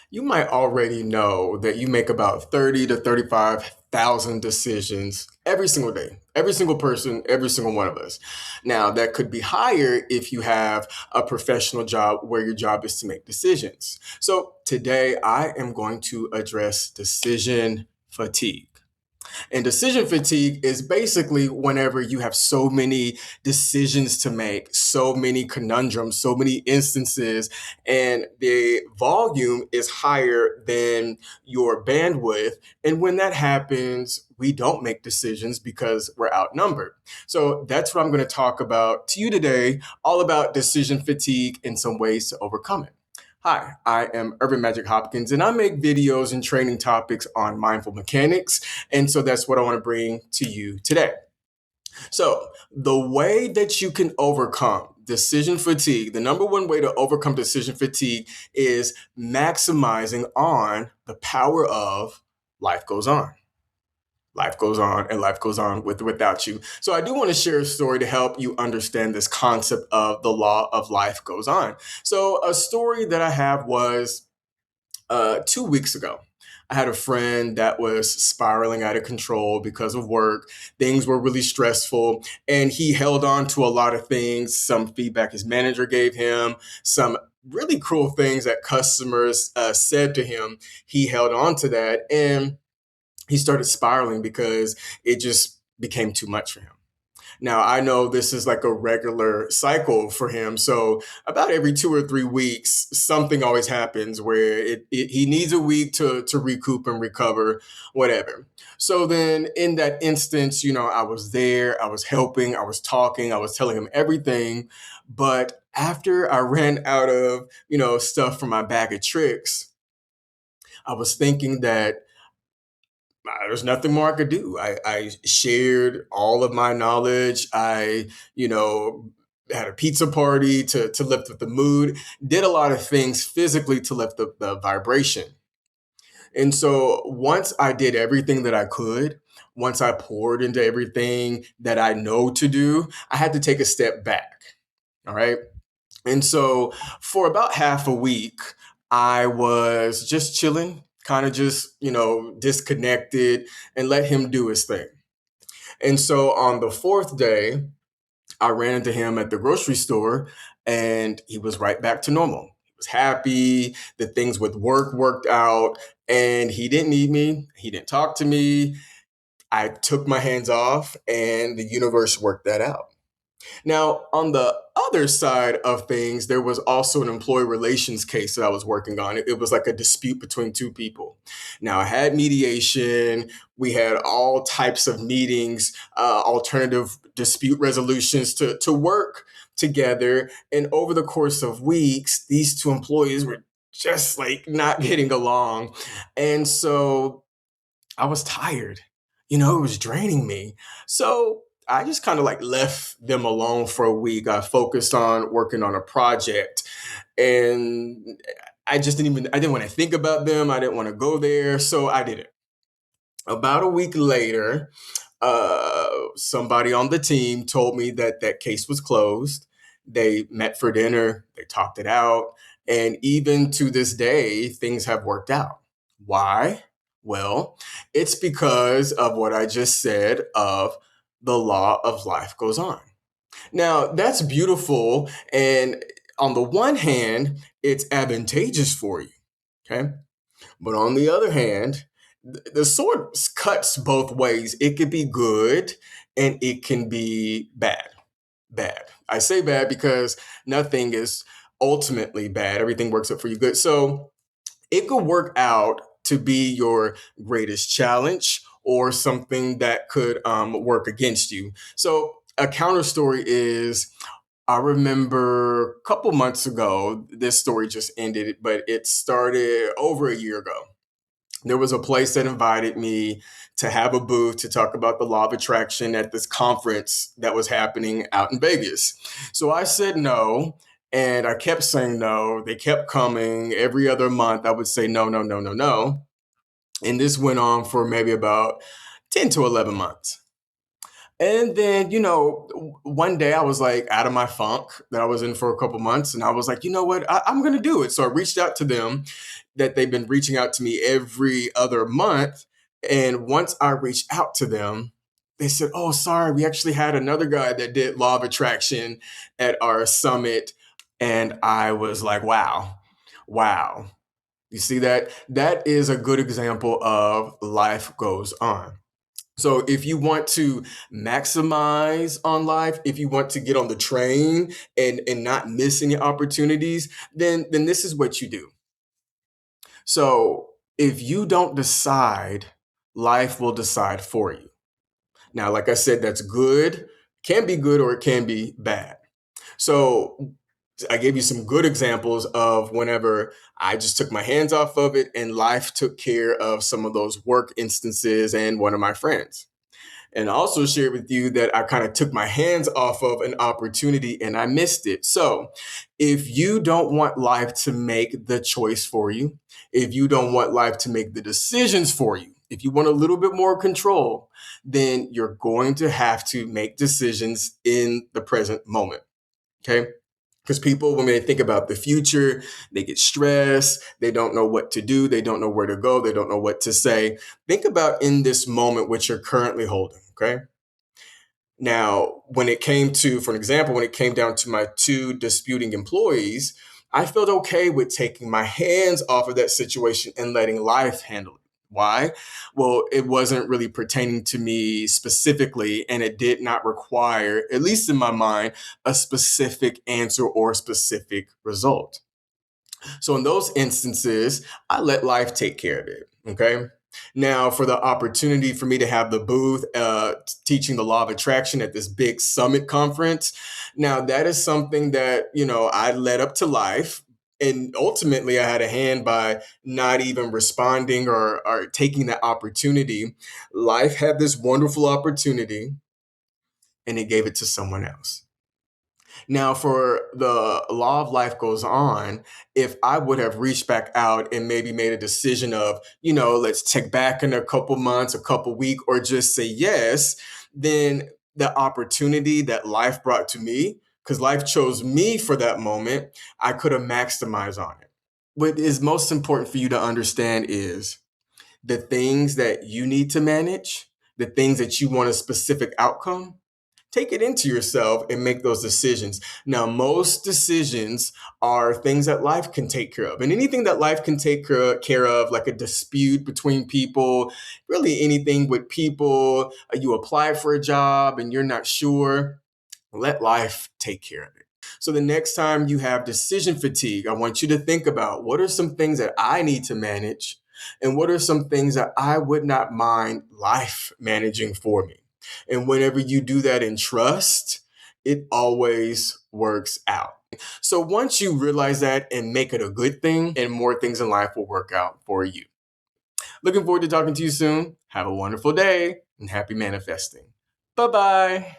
You might already know that you make about 30 to 35,000 decisions every single day. Every single person, every single one of us. Now, that could be higher if you have a professional job where your job is to make decisions. So, today I am going to address decision fatigue. And decision fatigue is basically whenever you have so many decisions to make, so many conundrums, so many instances, and the volume is higher than your bandwidth. And when that happens, we don't make decisions because we're outnumbered. So that's what I'm going to talk about to you today, all about decision fatigue and some ways to overcome it. Hi, I am Urban Magic Hopkins, and I make videos and training topics on mindful mechanics. And so that's what I want to bring to you today. So, the way that you can overcome decision fatigue, the number one way to overcome decision fatigue is maximizing on the power of life goes on. Life goes on and life goes on without you. So I do want to share a story to help you understand this concept of the law of life goes on. So a story that I have was 2 weeks ago. I had a friend that was spiraling out of control because of work. Things were really stressful, and he held on to a lot of things. Some feedback his manager gave him, some really cruel things that customers said to him. He held on to that, and he started spiraling because it just became too much for him. Now, I know this is like a regular cycle for him. So, about every 2 or 3 weeks, something always happens where he needs a week to recoup and recover, whatever. So, then in that instance, I was there, I was helping, I was talking, I was telling him everything. But after I ran out of, stuff for my bag of tricks, I was thinking that there's nothing more I could do. I shared all of my knowledge. Had a pizza party to lift up the mood, did a lot of things physically to lift up the vibration. And so once I did everything that I could, once I poured into everything that I know to do, I had to take a step back. All right. And so for about half a week, I was just chilling, kind of just, disconnected and let him do his thing. And so on the fourth day, I ran into him at the grocery store and he was right back to normal. He was happy that things with work worked out and he didn't need me. He didn't talk to me. I took my hands off and the universe worked that out. Now, on the other side of things, there was also an employee relations case that I was working on. It was like a dispute between two people. Now, I had mediation. We had all types of meetings, alternative dispute resolutions to work together. And over the course of weeks, these two employees were just like not getting along. And so I was tired. It was draining me. So I just kind of like left them alone for a week. I focused on working on a project and I didn't want to think about them. I didn't want to go there. So I did it. About a week later, somebody on the team told me that that case was closed. They met for dinner, they talked it out. And even to this day, things have worked out. Why? Well, it's because of what I just said of the law of life goes on. Now, that's beautiful. And on the one hand, it's advantageous for you. Okay. But on the other hand, the sword cuts both ways. It could be good and it can be bad. Bad. I say bad because nothing is ultimately bad. Everything works out for you good. So it could work out to be your greatest challenge or something that could work against you. So a counter story is I remember a couple months ago, this story just ended, but it started over a year ago. There was a place that invited me to have a booth to talk about the law of attraction at this conference that was happening out in Vegas. So I said no, and I kept saying no. They kept coming every other month. I would say no, no, no, no, no. And this went on for maybe about 10 to 11 months. And then, one day I was like out of my funk that I was in for a couple months. And I was like, you know what? I'm going to do it. So I reached out to them that they've been reaching out to me every other month. And once I reached out to them, they said, oh, sorry, we actually had another guy that did law of attraction at our summit. And I was like, wow. You see that? That is a good example of life goes on. So if you want to maximize on life, if you want to get on the train and not miss any opportunities, then this is what you do. So if you don't decide, life will decide for you. Now, like I said, that's good, can be good or it can be bad. So I gave you some good examples of whenever I just took my hands off of it and life took care of some of those work instances and one of my friends. And I also shared with you that I kind of took my hands off of an opportunity and I missed it. So if you don't want life to make the choice for you, if you don't want life to make the decisions for you, if you want a little bit more control, then you're going to have to make decisions in the present moment. Okay. Because people, when they think about the future, they get stressed. They don't know what to do. They don't know where to go. They don't know what to say. Think about in this moment what you're currently holding. Okay. Now, when it came to, for an example, when it came down to my two disputing employees, I felt okay with taking my hands off of that situation and letting life handle it. Why? Well, it wasn't really pertaining to me specifically, and it did not require, at least in my mind, a specific answer or specific result. So in those instances, I let life take care of it. Okay. Now, for the opportunity for me to have the booth teaching the law of attraction at this big summit conference, now that is something that, I led up to life. And ultimately, I had a hand by not even responding or taking that opportunity. Life had this wonderful opportunity and it gave it to someone else. Now, for the law of life goes on, if I would have reached back out and maybe made a decision of, let's check back in a couple months, a couple weeks, or just say yes, then the opportunity that life brought to me, because life chose me for that moment, I could have maximized on it. What is most important for you to understand is the things that you need to manage, the things that you want a specific outcome, take it into yourself and make those decisions. Now, most decisions are things that life can take care of. And anything that life can take care of, like a dispute between people, really anything with people, you apply for a job and you're not sure, let life take care of it. So the next time you have decision fatigue, I want you to think about what are some things that I need to manage and what are some things that I would not mind life managing for me. And whenever you do that in trust, it always works out. So once you realize that and make it a good thing, and more things in life will work out for you. Looking forward to talking to you soon. Have a wonderful day and happy manifesting. Bye bye.